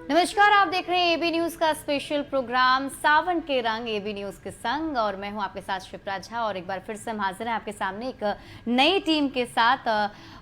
नमस्कार, आप देख रहे हैं एबी न्यूज का स्पेशल प्रोग्राम सावन के रंग एबी न्यूज के संग और मैं हूं आपके साथ शिप्रा झा। और एक बार फिर से हम हाजिर हैं आपके सामने एक नई टीम के साथ।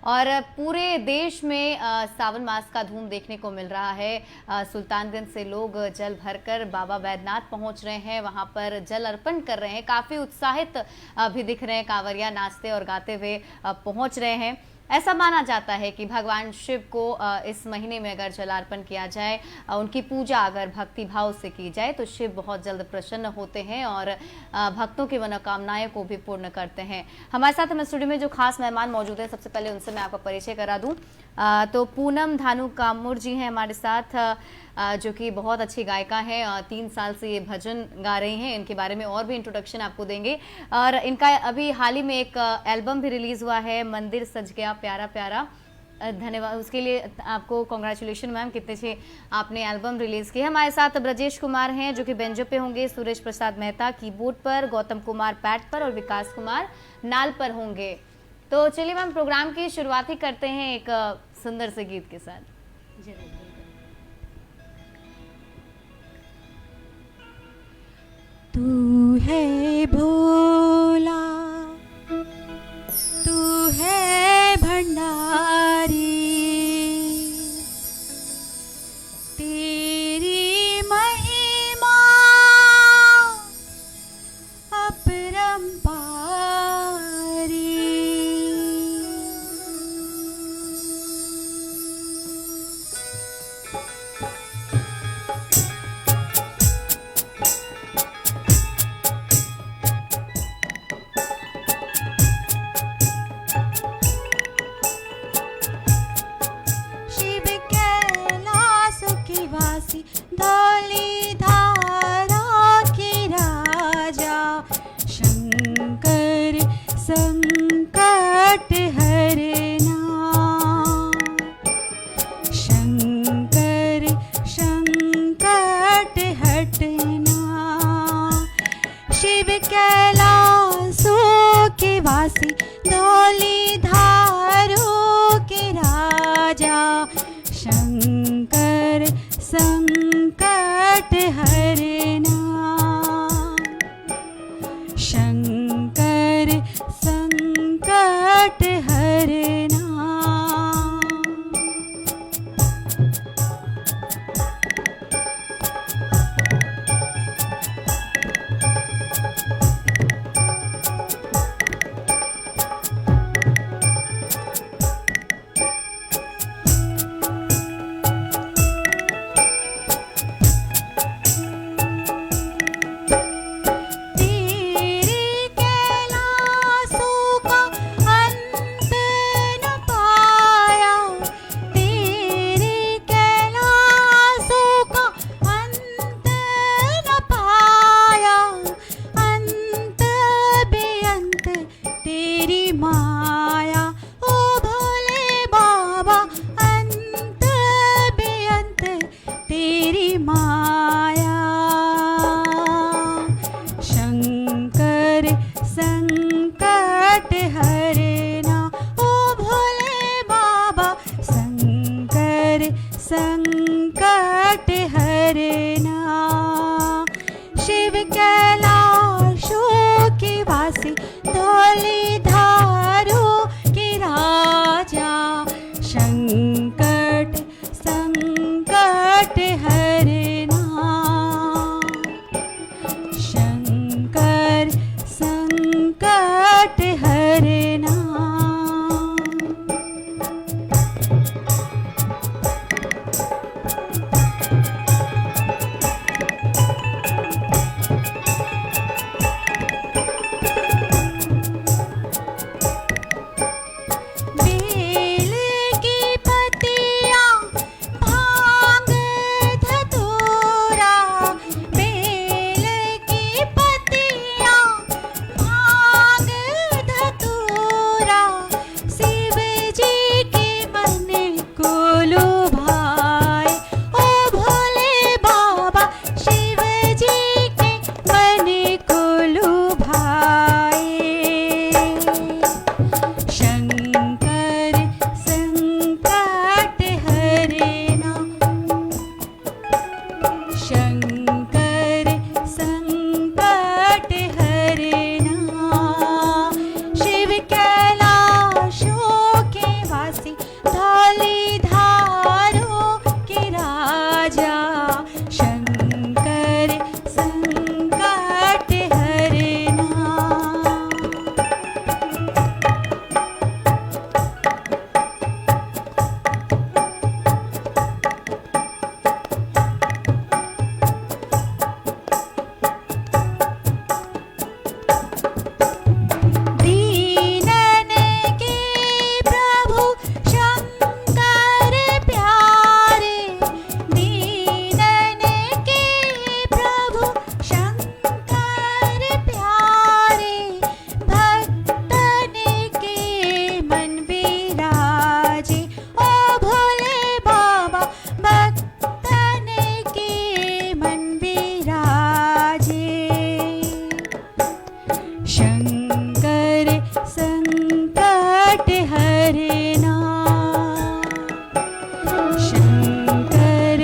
और पूरे देश में सावन मास का धूम देखने को मिल रहा है। सुल्तानगंज से लोग जल भरकर बाबा बैद्यनाथ पहुंच रहे हैं, वहां पर जल अर्पण कर रहे हैं। काफी उत्साहित भी दिख रहे हैं, कांवरिया नाचते और गाते हुए पहुंच रहे हैं। ऐसा माना जाता है कि भगवान शिव को इस महीने में अगर जलार्पण किया जाए, उनकी पूजा अगर भक्ति भाव से की जाए तो शिव बहुत जल्द प्रसन्न होते हैं और भक्तों की मनोकामनाएं को भी पूर्ण करते हैं। हमारे साथ हम स्टूडियो में जो खास मेहमान मौजूद हैं, सबसे पहले उनसे मैं आपका परिचय करा दूं। तो पूनम धानु कामूर जी हैं हमारे साथ, जो कि बहुत अच्छी गायिका हैं। 3 साल से ये भजन गा रही हैं। इनके बारे में और भी इंट्रोडक्शन आपको देंगे। और इनका अभी हाल ही में एक एल्बम भी रिलीज हुआ है, मंदिर सज गया प्यारा प्यारा। धन्यवाद उसके लिए, आपको कॉन्ग्रेचुलेशन मैम, कितने अच्छे आपने एल्बम रिलीज की है। हमारे साथ ब्रजेश कुमार हैं जो कि बेंजो पे होंगे, सुरेश प्रसाद मेहता कीबोर्ड पर, गौतम कुमार पैड पर और विकास कुमार नाल पर होंगे। तो चलिए मैम, प्रोग्राम की शुरुआत ही करते हैं एक सुंदर से गीत के साथ। तू है भोला, तू है भंडारी, तेरी महिमा अपरंपारी। धौली धारों के राजा शंकर संकट हरना। दीनन के प्रभु शंकर प्यारे, दीनन के प्रभु शंकर प्यारे, भक्तन के मन बिराजे। ओ भोले बाबा भक्तन के मन बिराजे। शंकर संकट हरना, शंकर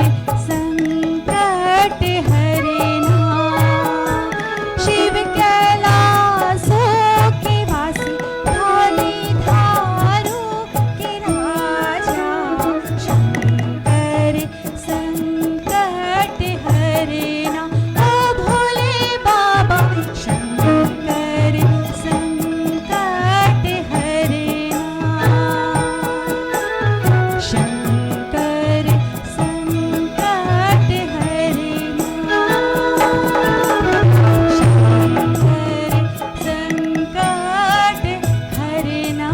संकट हरना। शिव कैलासों के वासी, धौली धारों के राजा शंकर संकट हरना। ओ भोले बाबा शंकर संकट हरना, शंकर संकट हरना, शंकर संकट हरना।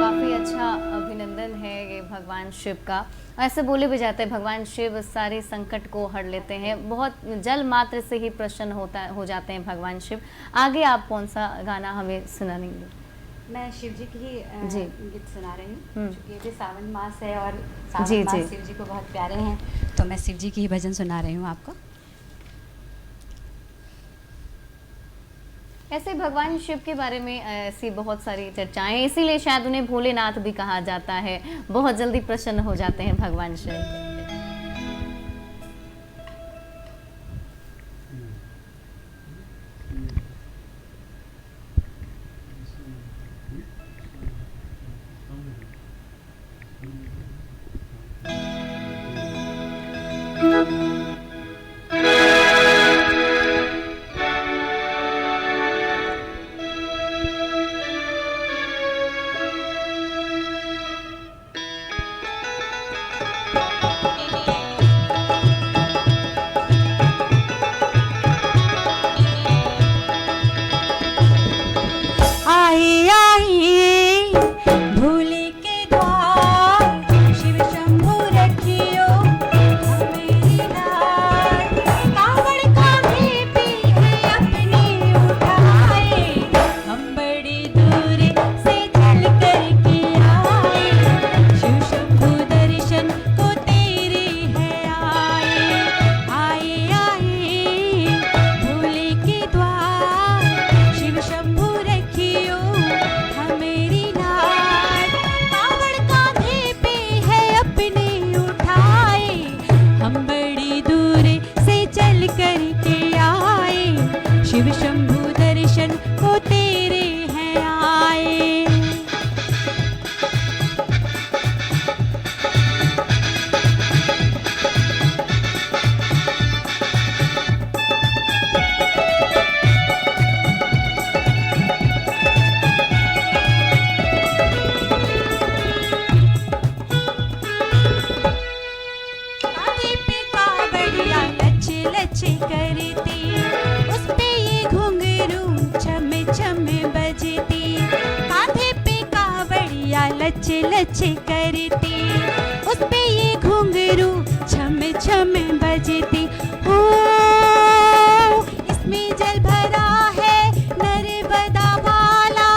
काफ़ी अच्छा अभिनंदन है ये भगवान शिव का। ऐसे बोले भी जाते हैं भगवान शिव सारे संकट को हर लेते हैं, बहुत जल मात्र से ही प्रसन्न हो जाते हैं भगवान शिव। आगे आप कौन सा गाना हमें सुनाएंगे? मैं शिव जी की ही जी। गीत सुना रही हूँ, हम्म। क्योंकि ये भी सावन मास है और जी, सावन मास जी। शिव जी को बहुत प्यारे हैं, तो मैं शिव जी की ही भजन सुना रही हूँ आपको। ऐसे भगवान शिव के बारे में ऐसी बहुत सारी चर्चाएं, इसीलिए शायद उन्हें भोलेनाथ भी कहा जाता है। बहुत जल्दी प्रसन्न हो जाते हैं भगवान शिव। आइए आइए भोले के द्वार, शिव शंभु रखियो हमेरी लाज। कावड़ कांधे पे है अपने उठाए, हम बड़ी दूर से चल करके आए। शिव शंभु दर्शन को तेरे है आए। आइए आइए भोले के द्वार, शिव शंभु रखियो हमेरी लाज। कावड़ कांधे पे है अपने उठाए, हम बड़ी दूर से चल कर के आए। शिव शंभु दर्शन को तेरे हैं आए। कांधे पे कावड़िया लच लच करती, उस पे ये घुंघरू छम छम बजती। कांधे पे कावड़िया लच लच करती, उस पे ये घुंघरू छम छम बजती। हो इसमें जल भरा है नर्मदा वाला,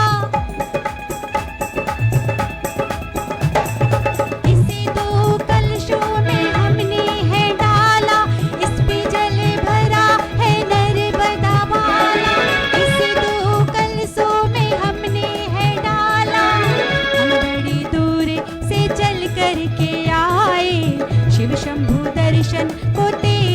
इसे दो कलशों में हमने है डाला। इस पे जल भरा है नर्मदा वाला, इसे दो कलशों में हमने है डाला। हम बड़ी दूर से चल कर के आए, शिव शंभु दर्शन को तेरे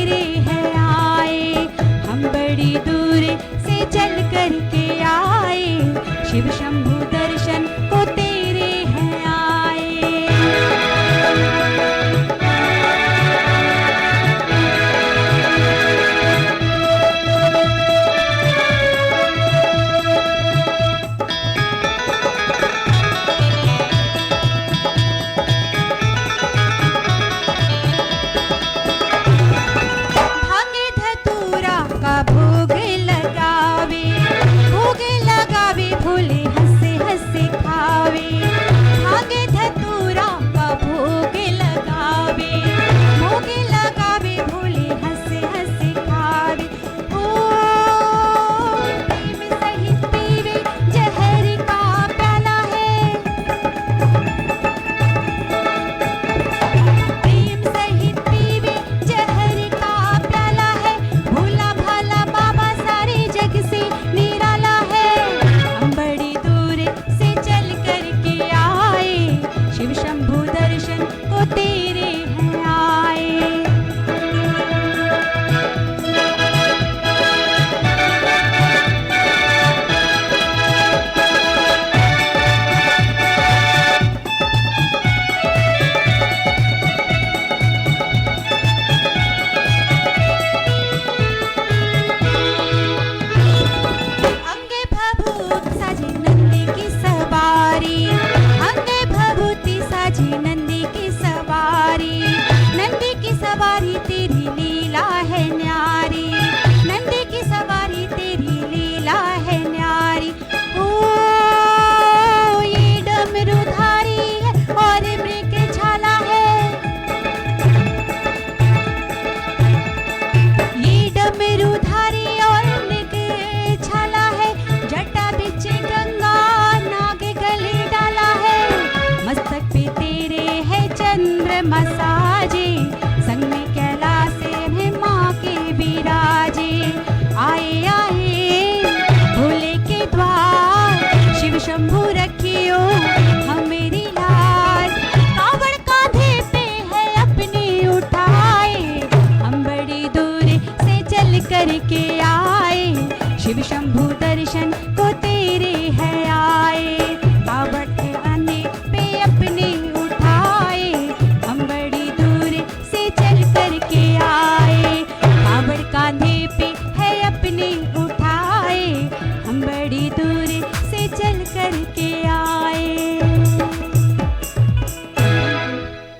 शंभु दर्शन को तेरे है आए, कावड़ आने पे अपने उठाए, हम बड़ी दूर से चल कर के आए, कावड़ कांधे पे है अपने उठाए, हम बड़ी दूर से चल कर के आए।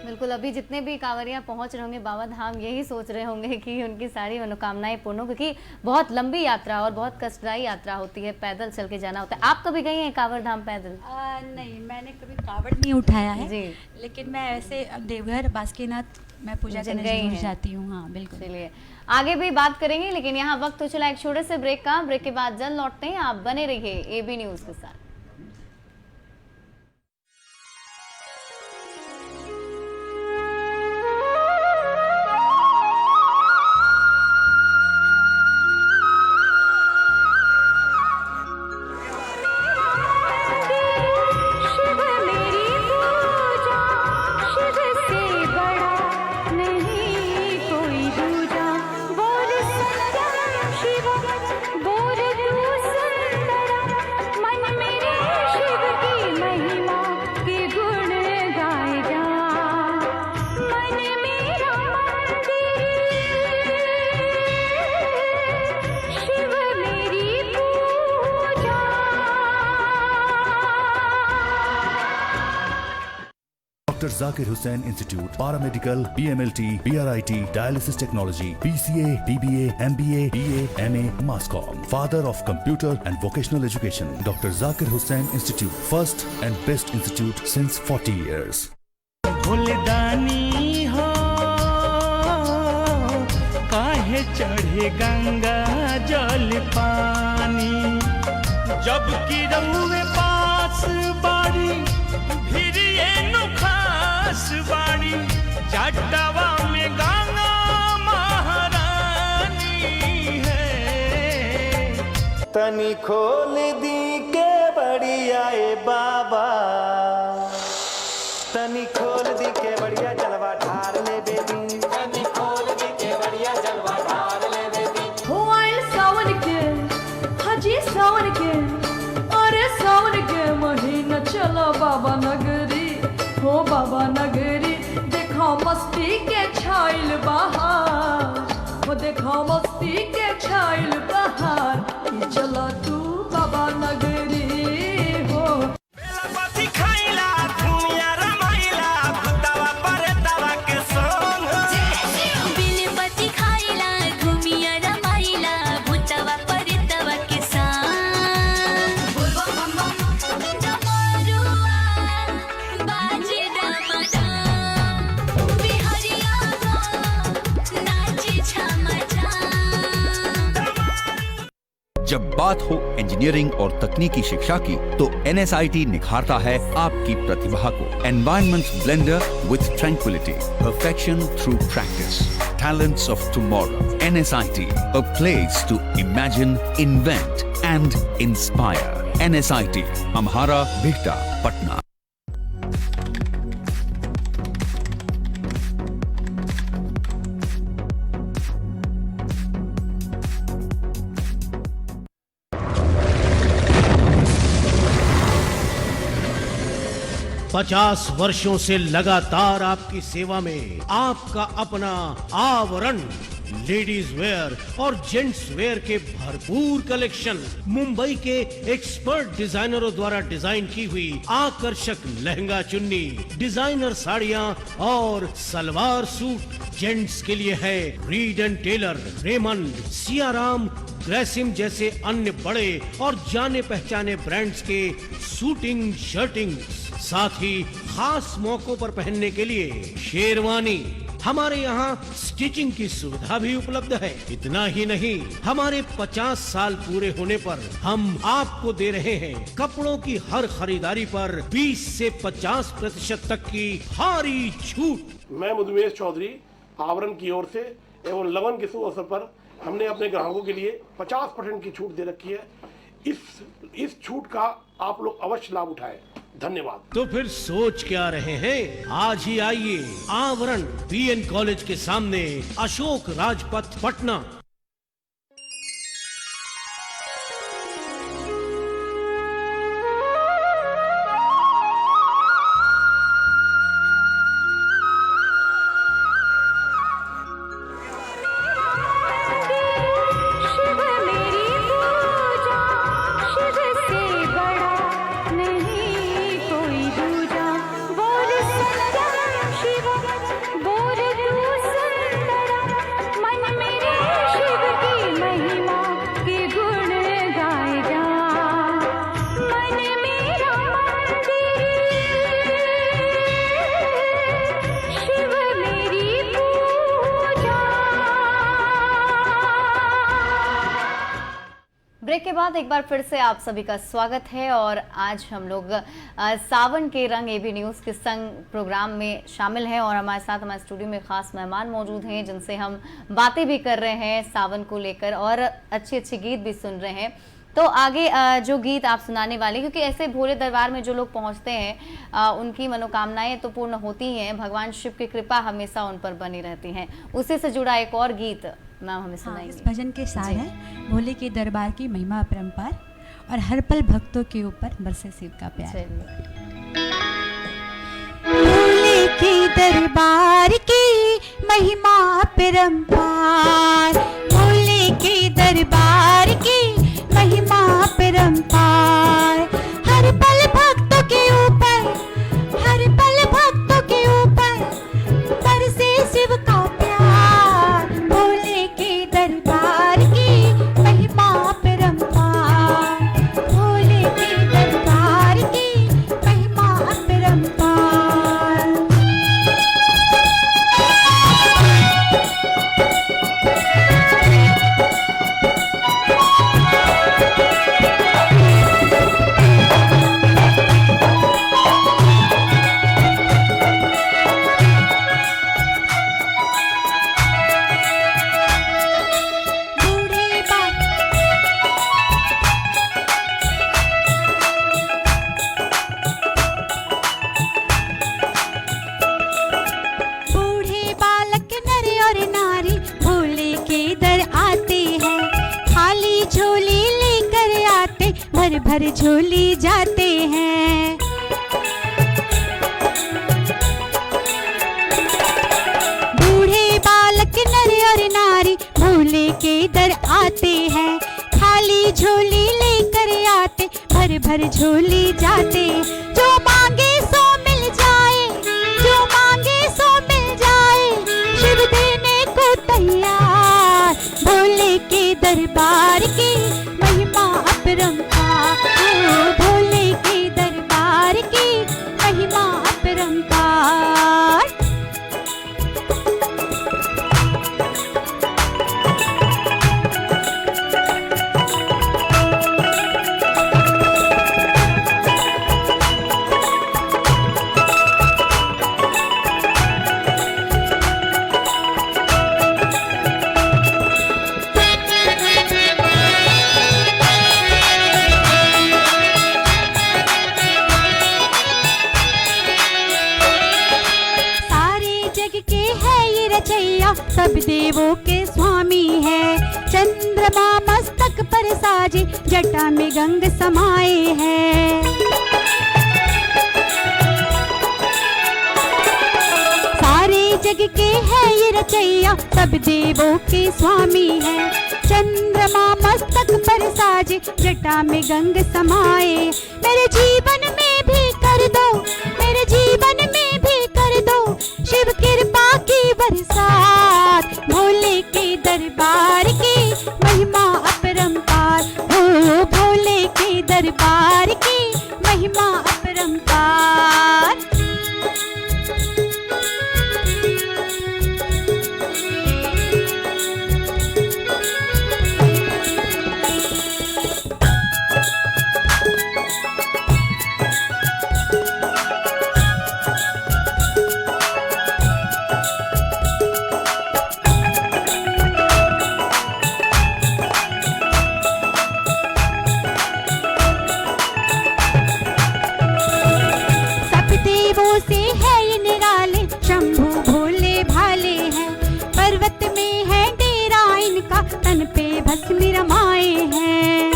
बिल्कुल, अभी जितने भी कांवरियां पहुंच रहे होंगे बाबा धाम यही सोच रहे होंगे कि उनकी सारी मनोकामनाएं पूर्ण हो, क्योंकि बहुत लंबी यात्रा और बहुत कष्टदायी यात्रा होती है, पैदल चल के जाना होता है। आप कभी गई हैं कांवर धाम पैदल? नहीं, मैंने कभी कावड़ नहीं उठाया है जी। लेकिन मैं ऐसे देवघर बासुकीनाथ मैं पूजा करने जरूर जाती हूँ। हाँ बिल्कुल। चलिए आगे भी बात करेंगे, लेकिन यहाँ वक्त तो चला एक छोटे से ब्रेक का। ब्रेक के बाद जल्द लौटते हैं, आप बने रहिए एबी न्यूज के साथ। Dr. Zakir Hussain Institute, Paramedical, BMLT, BRIT, Dialysis Technology, PCA, BBA, MBA, BA, MA, Masscom. Father of Computer and Vocational Education. Dr. Zakir Hussain Institute, first and best institute since 40 years. भूलदानी हो काहे चढ़े गंगा जल पानी, जब की रउए पास बाड़ी फिर ये नुखास बाड़ी, जटवा में गंगा महारानी है। तनी खोल दी के बढ़िया ए बाबा, तनी खोल दी के बढ़िया जलवा ढार ले बेबी, तनी खोल दी के बढ़िया जलवा ढार ले बेबी। हो आए सावन के, हाजी सावन के, अरे सावन के महीना चलो बाबा नगरी, हो बाबा नगरी, देखो मस्ती के छाइल बहार, हो देखो मस्ती के छाइल बहार, चलो तू बाबा नगरी हो। जब बात हो इंजीनियरिंग और तकनीकी शिक्षा की तो NSIT निखारता है आपकी प्रतिभा को। Environment blender with tranquillity, perfection through practice, talents of tomorrow. NSIT, a place to imagine, invent and inspire. NSIT, Amhara, Bihta, Patna। पचास वर्षों से लगातार आपकी सेवा में आपका अपना आवरण, लेडीज वेयर और जेंट्स वेयर के भरपूर कलेक्शन, मुंबई के एक्सपर्ट डिजाइनरों द्वारा डिजाइन की हुई आकर्षक लहंगा चुन्नी, डिजाइनर साड़ियां और सलवार सूट। जेंट्स के लिए है Reid and Taylor, Raymond, Siyaram, Grasim जैसे अन्य बड़े और जाने पहचाने ब्रांड्स के सूटिंग शर्टिंग, साथ ही खास मौकों पर पहनने के लिए शेरवानी। हमारे यहाँ स्टिचिंग की सुविधा भी उपलब्ध है। इतना ही नहीं, हमारे 50 साल पूरे होने पर हम आपको दे रहे हैं कपड़ों की हर खरीदारी पर 20 से 50% तक की भारी छूट। मैं मधुमेश चौधरी आवरण की ओर से एवं लगन के शुभ अवसर पर हमने अपने ग्राहकों के लिए 50% की छूट दे रखी है। इस छूट का आप लोग अवश्य लाभ उठाएं। धन्यवाद। तो फिर सोच क्या रहे हैं, आज ही आइए आवरण BN कॉलेज के सामने, अशोक राजपथ, पटना। बाद एक बार फिर से आप सभी का स्वागत है और आज हम लोग सावन के रंग एबी न्यूज़ के संग प्रोग्राम में शामिल हैं और हमारे साथ हमारे स्टूडियो में खास मेहमान मौजूद हैं जिनसे हम बातें भी कर रहे हैं सावन को लेकर और अच्छे अच्छे गीत भी सुन रहे हैं। तो आगे जो गीत आप सुनाने वाले, क्योंकि ऐसे भोले दरबार में जो लोग पहुंचते हैं उनकी मनोकामनाएं तो पूर्ण होती ही हैं, भगवान शिव की कृपा हमेशा उन पर बनी रहती हैं। उसी से जुड़ा एक और गीत मैम हमें सुनाएंगे। इस भजन के सार है भोले के दरबार की महिमा अपरंपार और हर पल भक्तों के ऊपर बरसे शिव का प्यार। भोले के दरबार की महिमा अपरंपार, भोले के दरबार की महिमा अपरंपार, हर पल भक्तों के ऊपर, हर पल भक्तों के ऊपर बरसे शिव का प्यार। भोले के दरबार की महिमा अपरंपार, भोले के दरबार की महिमा अपरंपार। भर भर झोली जाते हैं, बूढ़े बालक नर और नारी भोले के दर आते हैं, खाली झोली लेकर आते भर भर झोली जाते। जो मांगे सो मिल जाए, जो मांगे सो मिल जाए, शिव देने को तैयार। भोले के दरबार की महिमा अपरंपार, भोले के दरबार की महिमा अपरंपार। सब देवों के स्वामी है, चंद्रमा मस्तक पर साजे जटा में गंग समाए हैं। सारे जग के है ये रचैया, सब देवों के स्वामी है, चंद्रमा मस्तक पर साजे जटा में गंग समाए। मेरे जीवन में भी कर दो, मेरे जीवन में भी कर दो शिव कृपा की बरसात। भोले के दरबार की महिमा अपरंपार, हो भोले के दरबार की महिमा अपरंपार। से है ये निराले, शंभू भोले भाले हैं, पर्वत में है डेरा इनका, तन पे भस्म रमाए हैं।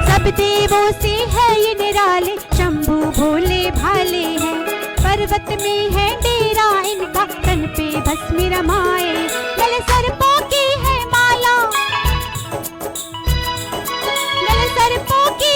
सब देवों से है ये निराले, शंभू भोले भाले हैं, पर्वत में है डेरा इनका, तन पे भस्म रमाए। गले सर्पों की है माला, गले सर्पों की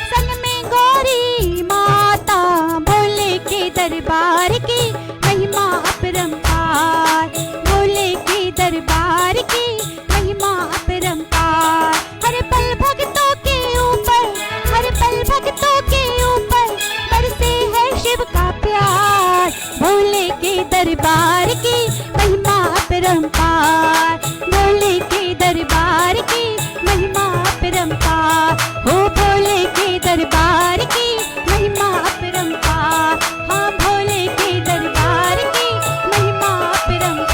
संग में गौरी माता। भोले के दरबार की महिमा अपरंपार, भोले के दरबार की महिमा अपरंपार। हर पल भक्तों के ऊपर, हर पल भक्तों के ऊपर बरसे है शिव का प्यार। भोले के दरबार की महिमा अपरंपार। अपरंपार, भोले के दरबार की महिमा अपरंपार, हो भोले के दरबार की महिमा अपरंपार, हाँ भोले के दरबार की महिमा अपरंपार।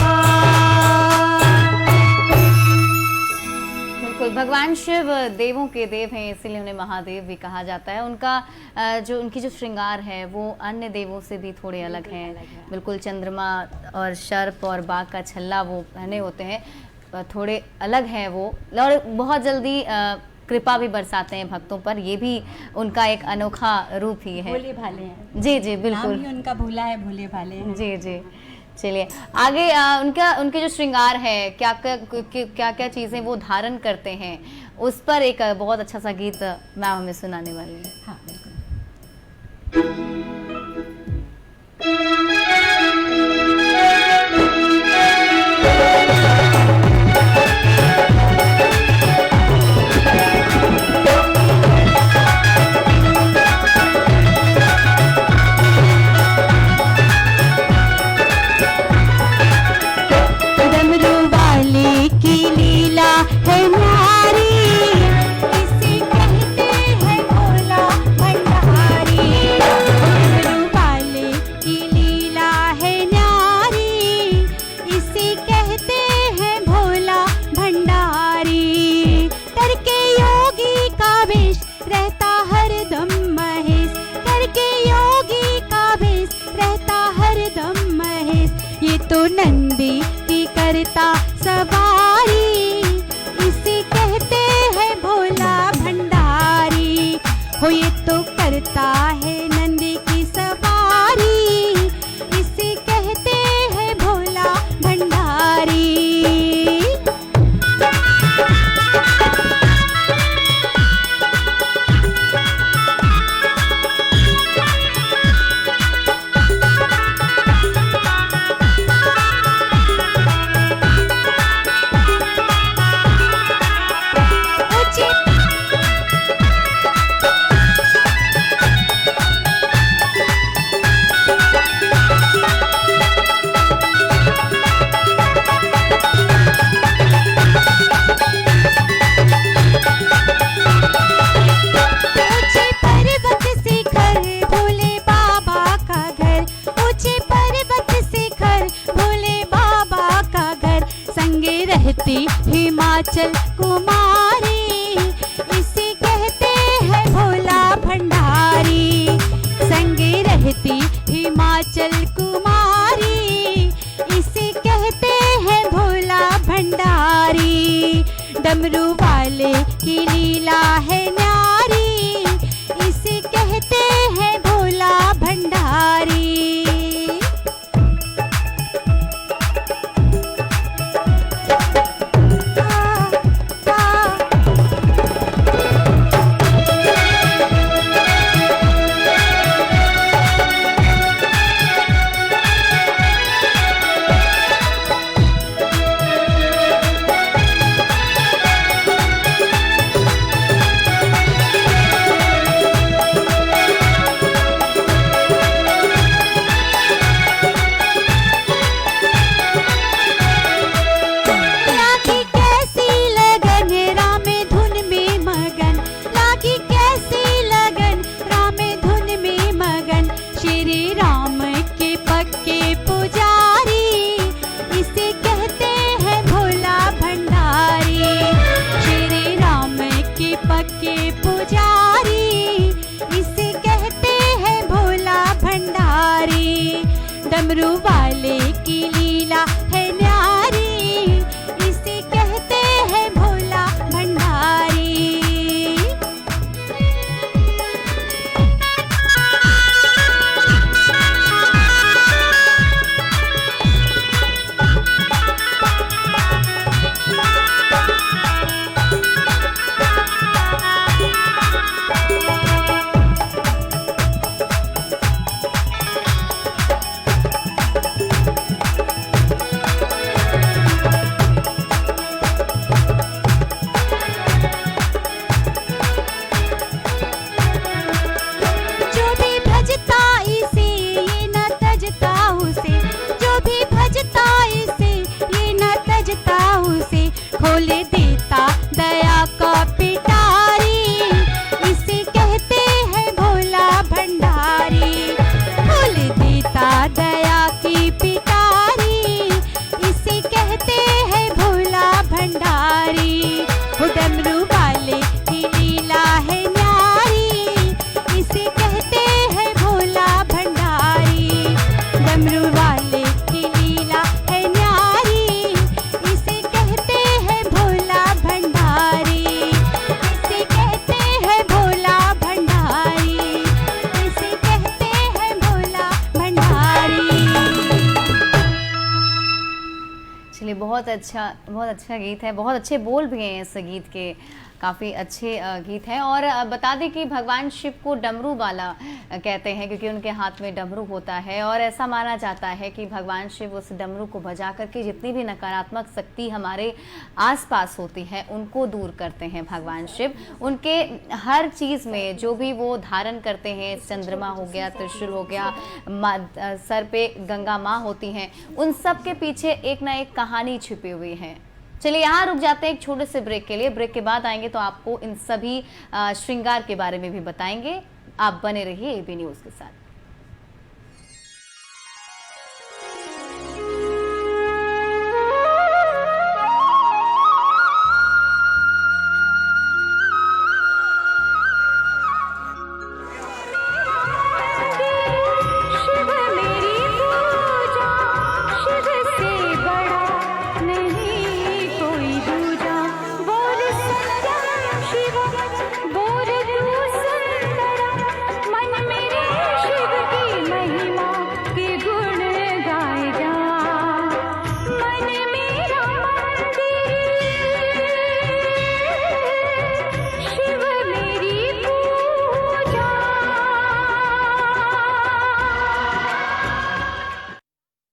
बिल्कुल, भगवान शिव देवों के देव हैं, इसीलिए उन्हें महादेव भी कहा जाता है। उनका उनकी जो श्रृंगार है वो अन्य देवों से भी थोड़े अलग हैं। बिल्कुल, चंद्रमा और सर्प और बाघ का छल्ला वो पहने होते हैं, थोड़े अलग हैं वो, और बहुत जल्दी कृपा भी बरसाते हैं भक्तों पर। ये भी उनका एक अनोखा रूप ही है। भोले भाले हैं, जी जी बिल्कुल, नाम ही उनका भोला है, भोले भाले हैं। जी जी। चलिए आगे, उनके जो श्रृंगार है, क्या क्या चीज़ें वो धारण करते हैं, उस पर एक बहुत अच्छा सा गीत मैम हमें सुनाने वाली है। हाँ बिल्कुल। डमरू वाले की लीला है न्यारी, इसे कहते हैं भोला भंडारी। डमरू वाले की लीला है न्यारी, इसे कहते हैं भोला भंडारी। करके योगी का वेश रहता हरदम महेश, करके योगी का वेश रहता हरदम महेश। ये तो नंदी की करता सवारी, इसे कहते हैं भोला भंडारी। हो ये तो करता है नंदी की सवारी, इसे कहते हैं भोला भंडारी। ऊंचे पर्वत शिखर भोले बाबा का घर, ऊंचे पर्वत शिखर भोले बाबा का घर। संगे रहती हिमाचल कुमारी, इसे कहते हैं भोला भंडारी। संगे रहती हिमाचल कुमारी, इसे कहते हैं भोला भंडारी। डमरू वाले की लीला है न्यारी, इसे कहते हैं भोला भंडारी। लागी कैसी लगन राम धुन में मगन, लागी कैसी लगन राम धुन में मगन। श्री राम के पक्के पुजारी, इसे कहते हैं भोला भंडारी। श्री राम के पक्के पुजारी, इसे कहते हैं भोला भंडारी। डमरू वाले की लीला है न्यारी, इसे कहते हैं भोला भंडारी। बहुत अच्छा गीत है, बहुत अच्छे बोल भी हैं इस गीत के, काफ़ी अच्छे गीत हैं। और बता दें कि भगवान शिव को डमरू वाला कहते हैं क्योंकि उनके हाथ में डमरू होता है और ऐसा माना जाता है कि भगवान शिव उस डमरू को बजा करके जितनी भी नकारात्मक शक्ति हमारे आसपास होती है उनको दूर करते हैं भगवान शिव। उनके हर चीज़ में जो भी वो धारण करते हैं, चंद्रमा हो गया, त्रिशूल हो गया, सर पे गंगा माँ होती हैं, उन सब के पीछे एक ना एक कहानी छिपी हुई है। चलिए यहाँ रुक जाते हैं एक छोटे से ब्रेक के लिए। ब्रेक के बाद आएंगे तो आपको इन सभी श्रृंगार के बारे में भी बताएंगे। आप बने रहिए एबी न्यूज़ के साथ।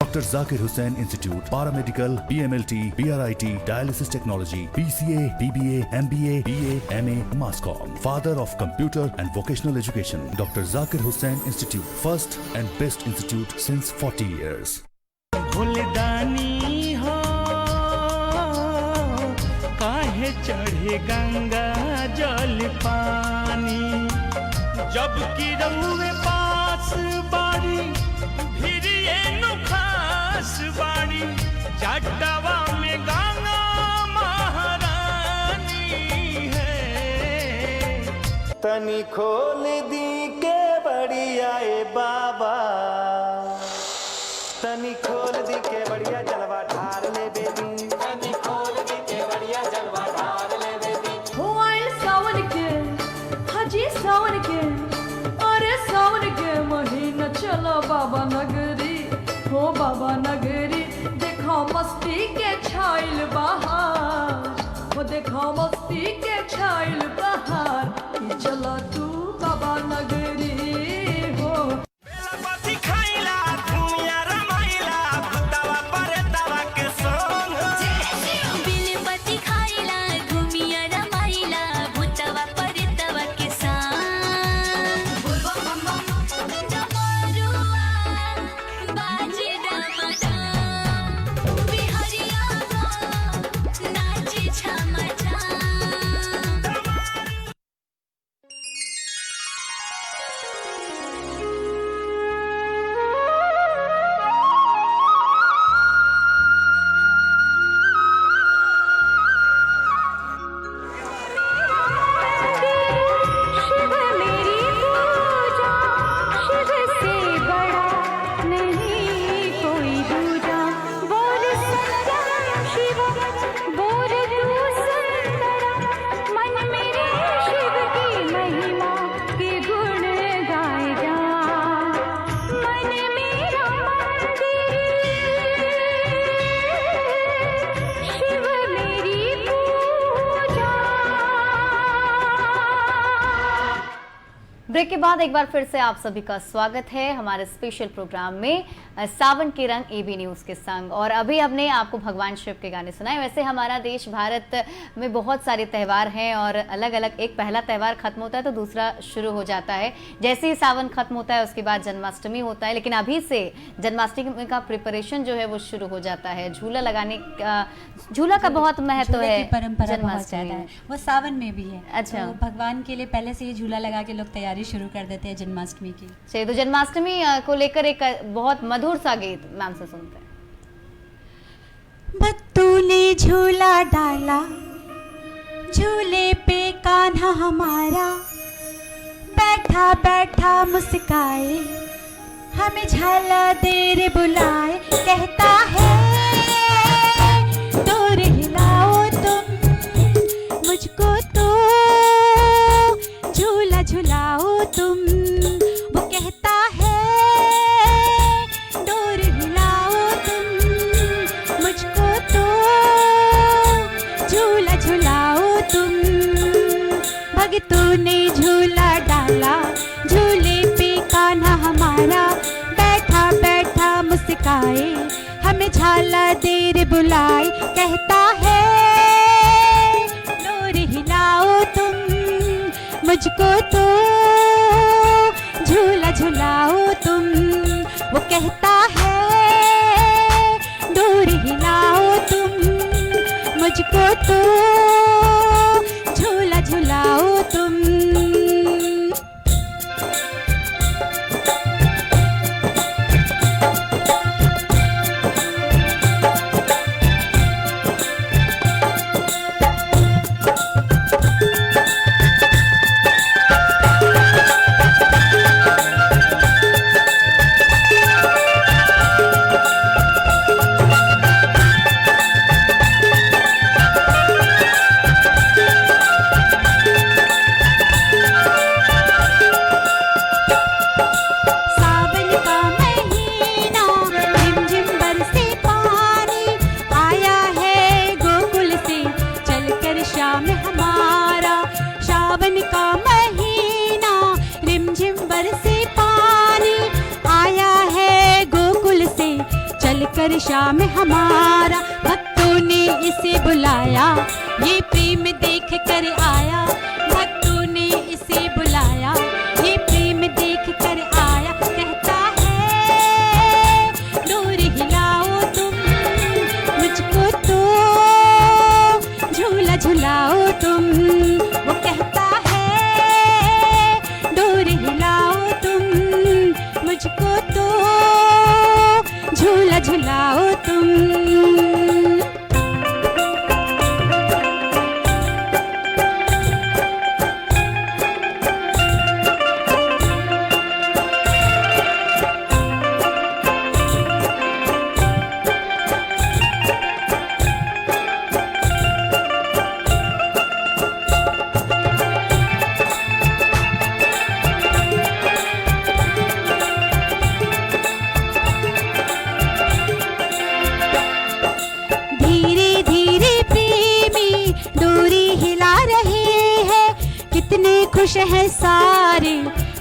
Dr. Zakir Hussain Institute, Paramedical, PMLT, PRIT, Dialysis Technology, PCA, DBA, MBA, BA, MA, MassCom. Father of Computer and Vocational Education. Dr. Zakir Hussain Institute, first and best institute since 40 years. फूलदानी हो काहे चढ़े गंगा जल पानी, जब की रउए पास बाड़ी फिर ये नुखास बाड़ी, जटावा में गंगा महारानी है। तनी खोल दी के बढ़िया ए बाबा, तनी खोल दी के बढ़िया जलवा ढार ले बेबी, तनी खोल दी के बढ़िया जलवा ढार ले बेबी। हो आए सावन के, हाजी सावन के, अरे सावन के महीना चलो बाबा नगरी, हो बाबा नगरी। देखो मस्ती के छाइल बहार, हो देखो मस्ती के छाइल बहार, चलो तू बाबा नगरी हो। बेलपति खाइला दुनिया रमाइला, भूतवा परतवा के संग। बिलपति खाइला घूमिया रमाइला, भूतवा परतवा के संग। डमरुआ बाजे डमडम, बिहरिया नाचे छम छम। शिव मेरी पूजा, शिव से बड़ा नहीं कोई दूजा। बोल सत्यम शिव, बोल तू सुंदरा, मन मेरे शिव की महिमा के गुण गाए जा। मन मेरा मंदिर, शिव मेरी पूजा। ब्रेक के बाद एक बार फिर से आप सभी का स्वागत है हमारे स्पेशल प्रोग्राम में सावन के रंग एबी न्यूज़ के संग। और अभी हमने आपको भगवान शिव के गाने सुनाए। वैसे हमारा देश भारत में बहुत सारे त्यौहार हैं और अलग अलग, एक पहला त्यौहार खत्म होता है तो दूसरा शुरू हो जाता है। जैसे ही सावन खत्म होता है उसके बाद जन्माष्टमी होता है, लेकिन अभी से जन्माष्टमी का प्रिपरेशन जो है वो शुरू हो जाता है। झूला लगाने का, झूला का बहुत महत्व झूले है की परंपरा बहुत जन्माष्टमी ज़्यादा है, में। वो सावन में भी है। अच्छा। तो भगवान के लिए पहले से ही झूला लगा के लोग तैयारी शुरू कर देते हैं जन्माष्टमी की। चलिए तो जन्माष्टमी को लेकर एक बहुत मधुर सा गीत मैम से सुनते हैं। भक्तों ने झूला डाला, झूले पे कान्हा हमारा बैठा बैठा मुस्काए, हमें झाला देर बुलाए, कहता है डोर हिलाओ तुम, मुझको तो झूला झुलाओ तुम। वो कहता है डोर हिलाओ तुम, मुझको तो भक्तों ने झूला डाला, झूले पे कान्हा हमारा बैठा बैठा मुस्काए, हमें झाला देर बुलाए, कहता है डोर हिलाओ तुम मुझको तो झूला झुलाओ तुम। वो कहता है डोर हिलाओ तुम मुझको तो झूला झुलाओ तुम। कर श्याम हमारा, भक्तों ने इसे बुलाया, ये प्रेम देख कर आया। भक्तों ने इसे बुलाया, ये प्रेम देख कर आया। कहता है डोर हिलाओ तुम मुझको तो झूला झुलाओ तुम। वो कहता है डोर हिलाओ तुम मुझको तो झूला झुलाओ तुम। खुश है सारे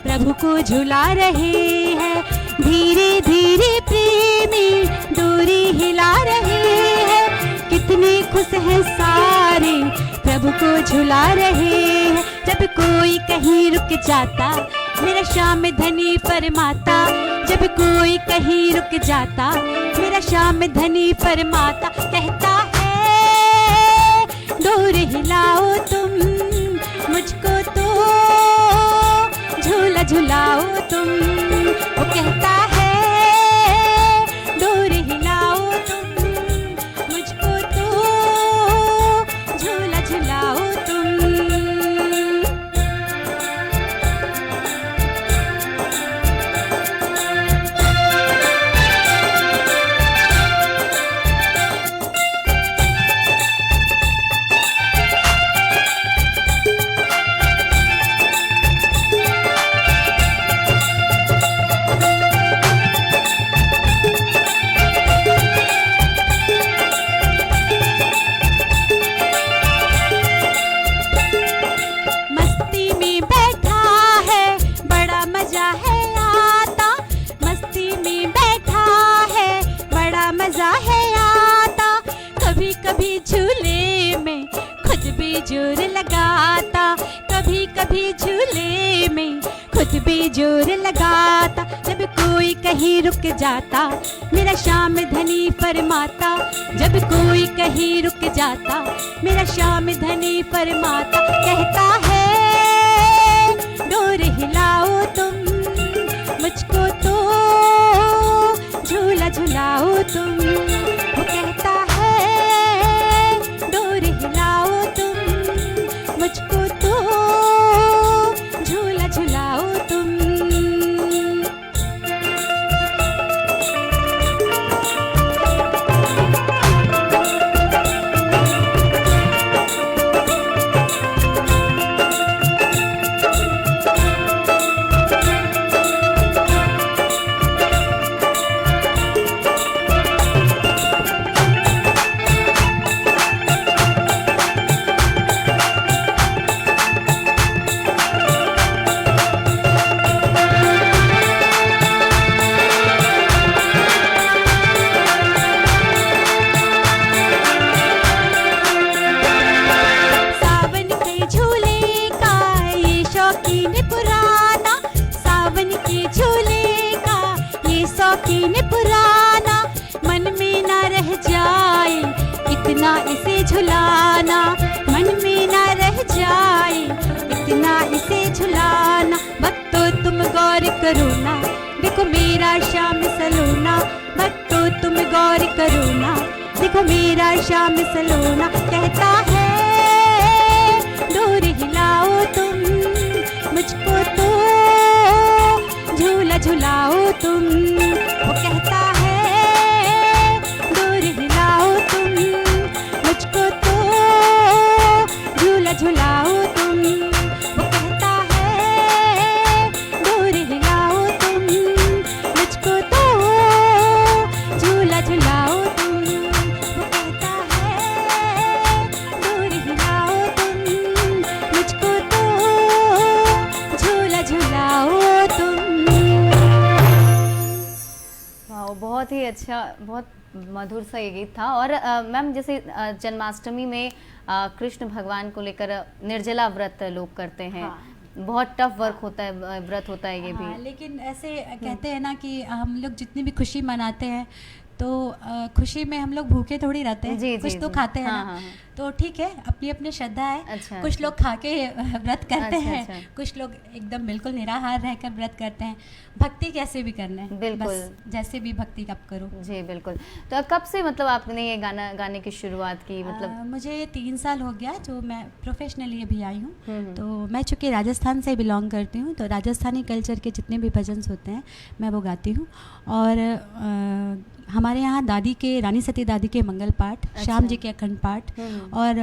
प्रभु को झुला रहे हैं, धीरे धीरे प्रेमी डोरी हिला रहे हैं। कितने खुश हैं सारे प्रभु को झुला रहे हैं। जब कोई कहीं रुक जाता मेरा श्याम धनी परमाता, जब कोई कहीं रुक जाता मेरा श्याम धनी परमाता। कहता है डोर हिलाओ तुम मुझको तो झूला झुलाओ तुम। वो कहता है डोर हिलाओ तुम मुझको तो झूला झुलाओ तुम। जोर लगाता, कभी कभी झूले में खुद भी जोर लगाता। जब कोई कहीं रुक जाता मेरा श्याम धनी परमाता, जब कोई कहीं रुक जाता मेरा श्याम धनी परमाता। कहता है डोर हिलाओ तुम मुझको तो झूला झुलाओ तुम। वो कहता है डोर हिलाओ तुम मुझको तो झूला झुलाओ तुम। झुलाना, मन में ना रह जाए इतना इसे झुलाना। भक्तों तुम गौर करो ना, देखो मेरा श्याम सलोना। भक्तों तुम गौर करो ना, देखो मेरा श्याम सलोना। कहता है डोर हिलाओ तुम, मुझको तो झूला झुलाओ तुम। वो कहता है डोर हिलाओ तुम, मुझको तो झूला झुलाओ तुम। वो कहता है डोर हिलाओ तुम, मुझको तो झूला झुलाओ तुम। वो कहता है डोर हिलाओ तुम, मुझको तो झूला झुलाओ तुम। वाह, बहुत ही अच्छा, बहुत मधुर सा ये गीत था। और मैम जैसे जन्माष्टमी में कृष्ण भगवान को लेकर निर्जला व्रत लोग करते हैं। हाँ। बहुत टफ वर्क होता है, व्रत होता है ये हाँ, भी। लेकिन ऐसे कहते हैं ना कि हम लोग जितनी भी खुशी मनाते हैं तो खुशी में हम लोग भूखे थोड़ी रहते हैं, जी, कुछ जी, तो जी। खाते हैं हाँ, ना। हाँ, हाँ। तो ठीक है, अपनी अपनी श्रद्धा है। अच्छा, कुछ अच्छा। लोग खा के व्रत करते अच्छा, हैं, अच्छा। कुछ लोग एकदम बिल्कुल निराहार रहकर व्रत करते हैं। भक्ति कैसे भी करना है, बिल्कुल। बस जैसे भी भक्ति आप करो। जी बिल्कुल। तो कब से मतलब आपने ये गाना गाने की शुरुआत की, मतलब? मुझे 3 साल हो गया जो मैं प्रोफेशनली अभी आई हूँ। हम्म। तो मैं चूँकि राजस्थान से बिलोंग करती हूँ, तो राजस्थानी कल्चर के जितने भी भजन होते हैं मैं वो गाती हूँ। और हमारे यहाँ दादी के, रानी सती दादी के मंगल पाठ, श्याम जी के अखंड पाठ और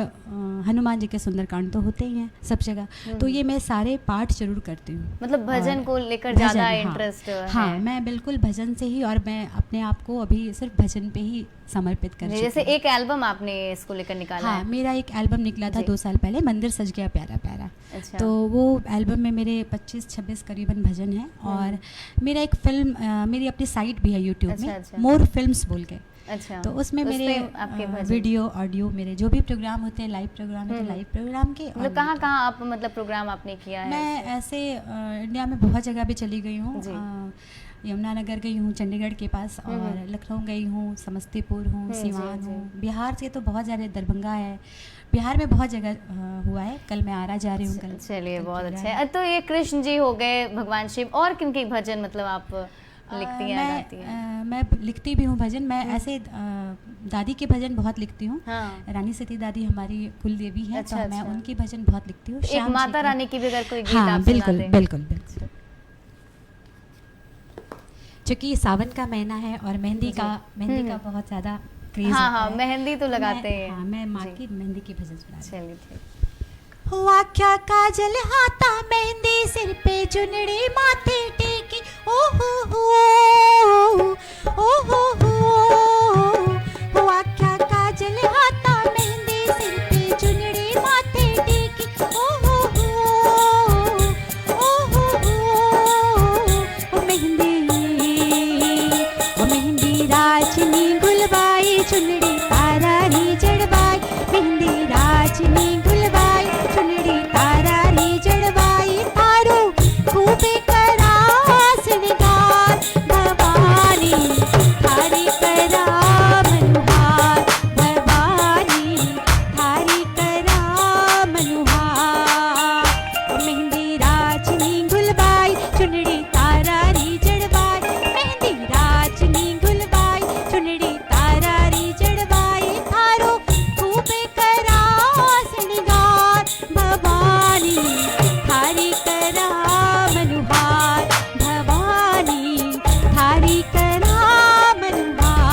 हनुमान जी के सुंदरकांड तो होते ही हैं सब जगह। तो ये मैं सारे पाठ जरूर करती हूँ। मतलब भजन और को लेकर भजन, ज़्यादा हाँ। इंटरेस्ट है? हाँ, मैं बिल्कुल भजन से ही, और मैं अपने आप को अभी सिर्फ भजन पे ही समर्पित कर चुकी जैसे हूँ। एक एल्बम आपने इसको लेकर निकाला हाँ, है। मेरा एक एल्बम निकला था जी। 2 साल पहले, मंदिर सज गया प्यारा प्यारा। अच्छा। तो वो एल्बम में मेरे 25-26 करीबन भजन हैं। और मेरा एक फिल्म, मेरी अपनी साइट भी है यूट्यूब अच्छा, में, अच्छा। मोर फिल्म्स बोल के। अच्छा। तो उसमें मेरे आपके भजन, वीडियो, ऑडियो, मेरे जो भी प्रोग्राम होते हैं, लाइव प्रोग्राम है तो लाइव प्रोग्राम के। और मतलब कहाँ कहाँ आप मतलब प्रोग्राम आपने किया है? मैं ऐसे इंडिया में बहुत जगह पे चली गई हूँ। जी। यमुनानगर गई हूँ, चंडीगढ़ के पास, और लखनऊ गई हूँ, समस्तीपुर हूँ, जी, सिवान जी। हूँ। बिहार से तो बहुत ज़्यादा, दरभंगा है, बिहार में बहुत जगह हुआ है। कल मैं आरा जा रही हूँ। कल चलिए, कल बहुत प्रोग्राम अच्छा है। है। तो ये कृष्ण जी हो गए, भगवान शिव, और किन के भजन मतलब आप लिखती हैं, गाती हैं? मैं लिखती भी हूँ भजन। मैं ऐसे दादी के भजन बहुत लिखती हूँ। हाँ। रानी सती दादी हमारी कुल देवी है। अच्छा, तो मैं अच्छा। उनके भजन बहुत लिखती हूँ। एक श्याम जी माता के- रानी की भी अगर कोई गीत हाँ, आप बिल्कुल सुना दें। बिल्कुल बिल्कुल। चूँकि सावन का महीना है और मेहंदी का बहुत ज़्यादा क्रेज हाँ, होता हाँ, है। मेहंदी तो लगाते हैं। हाँ, मैं माँ जी। की मेहंदी के भजन सुना रही हूँ। चलिए ठीक। हुआ क्या काजल हाथा मेहंदी सिर पे चुनड़ी माथे टेकी। ओ हो हुआ क्या काजल हाथा मेहंदी सिर पे चुनड़ी माथे टेकी। ओ मेहंदी राजनी गुलबाई चुनड़ी तारारी जड़बाई। मेहंदी राजनी गुलबाई चुनड़ी तारारी जड़बाई। तारो खूबे करा सिंगार भवानी, थारी करा मनुहार भवानी, थारी करा मनुहार। मेहंदी राजनी गुलबाई चुनड़ी तारारी जड़बाई। मेहंदी राजनी गुलबाई चुनड़ी तारारी जड़बाई। थारो खूबे करा सिंगार भवानी, थारी करा मनुहार भवानी, थारी करा मनुहार।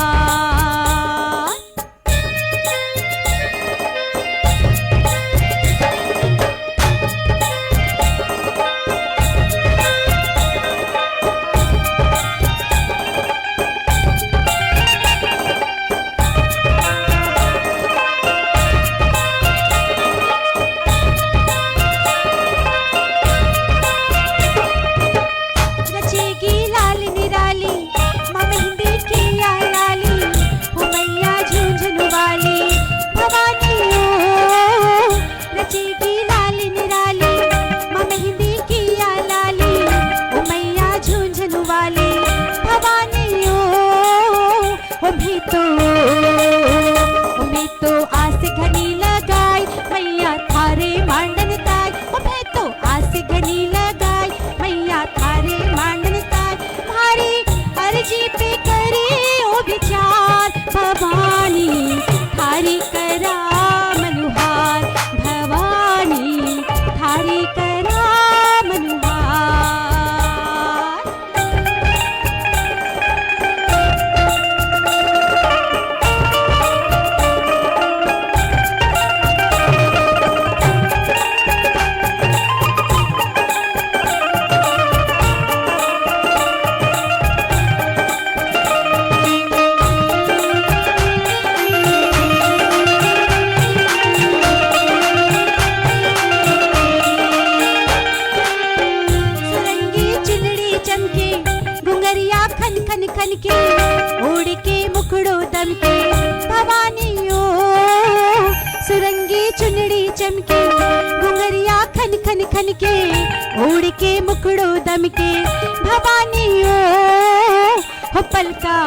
पानी लगाई मैया थारे मांडन ताय भारी अर्जी पे करे ओ विचार भवानी थारी करा मनुहार भवानी थारी करा मनुहार सुरंगी चुनड़ी चमके घुंघरिया खन खन खन के उड़ के मुखड़ो दम के भवानी ओ सुरंगी चुनड़ी चमके घुंघरिया खन खन खन के उड़ के मुखड़ो दम के भवानी ओ हो पलका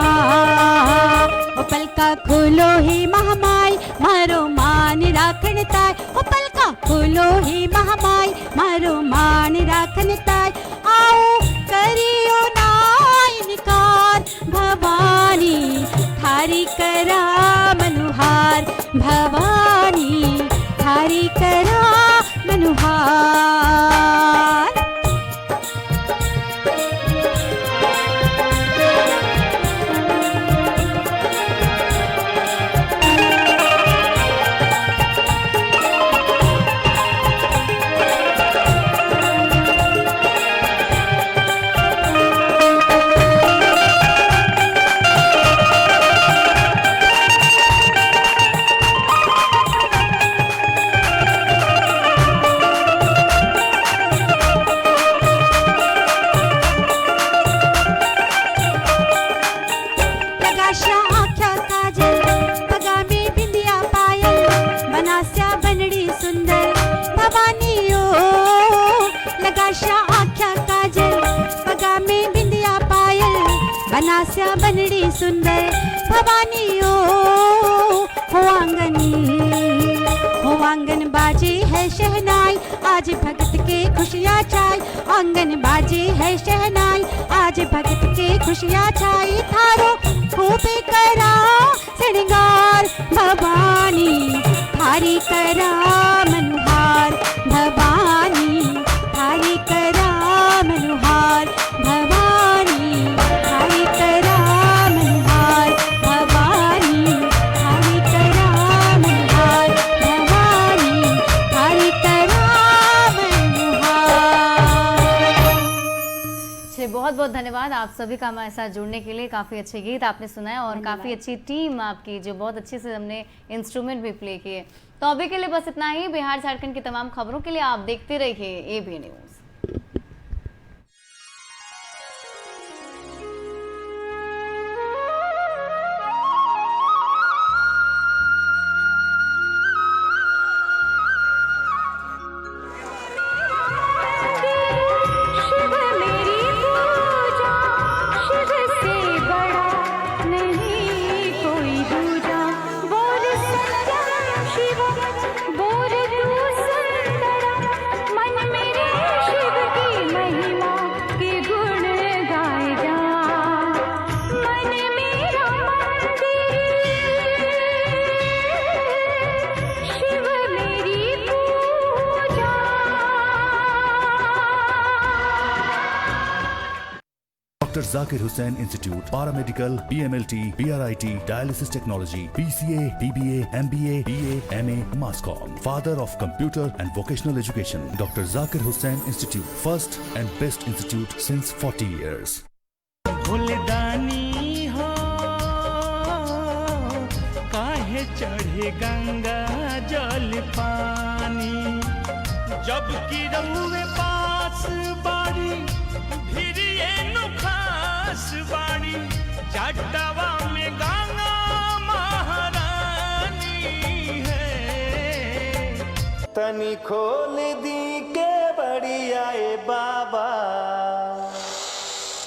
खोलो हे महामाई मारो मान राखण ताय हो पलका खोलो हे महामाई मारो मान राखण ताय आओ करियो ना इनकार भवानी थारी करा मनुहार भवानी थारी करा मनुहार लगाशा आख्या काजल पगा में बिंदिया पायल बनास्या बनड़ी सुंदर भवानी ओ लगाशा आख्या काजल पगा में बिंदिया पायल बनास्या बनड़ी सुंदर भवानी ओ हो आंगन बाजे है शहनाई आज भगत के खुशियाँ छाई आंगन बाजे है शहनाई आज भगत के खुशियाँ छाई थारो खूबे करा श्रृंगार भवानी थारी करा मनुहार भवानी थारी करा मनुहार भवानी थारी करा मनुहार भवानी थारी करा मनुहार भवानी थारी करा मनुहार। बहुत बहुत धन्यवाद आप सभी का हमारे साथ जुड़ने के लिए। काफ़ी अच्छे गीत आपने सुनाए और काफ़ी अच्छी टीम आपकी, जो बहुत अच्छे से हमने इंस्ट्रूमेंट भी प्ले किए। तो अभी के लिए बस इतना ही। बिहार झारखंड की तमाम खबरों के लिए आप देखते रहिए AB News. Dr. Zakir Hussain Institute, Paramedical, PMLT, PRIT, Dialysis Technology, PCA, DBA, MBA, BA, MA, MassCom. Father of Computer and Vocational Education. Dr. Zakir Hussain Institute, first and best institute since 40 years. भूलदानी हो काहे चढ़े गंगा जल पानी, जब की रहुए पास बाड़ी फिर ये नुखास बाड़ी, जटवा में गंगा महारानी है। तनी खोल दी के बड़ी आए बाबा,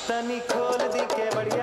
तनी खोल दी के बढ़िया